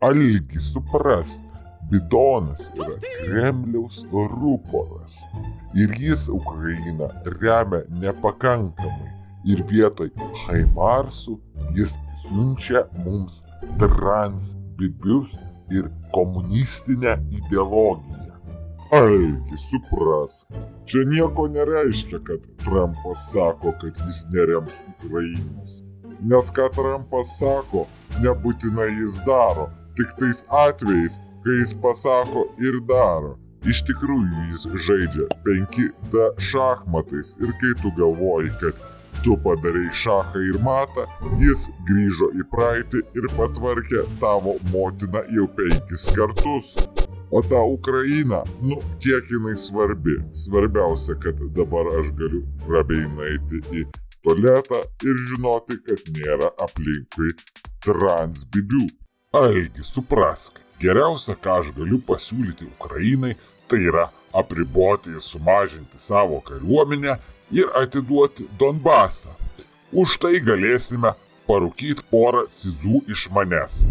Algi suprask, bidonas yra Kremliaus ruporas. Ir jis Ukrainą remia nepakankamai. Ir vietoj Haimarsų jis siunčia mums transbibius ir komunistinę ideologiją. Algi, suprask, čia nieko nereiškia, kad Trumpas sako, kad jis nerems Ukrainos. Nes ką Trumpas sako, nebūtinai jis daro, tik tais atvejais, kai jis pasako ir daro. Iš tikrųjų jis žaidžia 5D šachmatais ir kai tu galvoji, kad tu padarei šachą ir matą, jis grįžo į praeitį ir patvarkė tavo motiną jau 5 kartus. O ta Ukraina, kiek jinai svarbi. Svarbiausia, kad dabar aš galiu ramiai nueiti į tualetą ir žinoti, kad nėra aplinkui transbibių. Algi, suprask, geriausia, ką aš galiu pasiūlyti Ukrainai, tai yra apriboti ir sumažinti savo kariuomenę ir atiduoti Donbasą. Už tai galėsime parūkyti porą cizų iš manęs.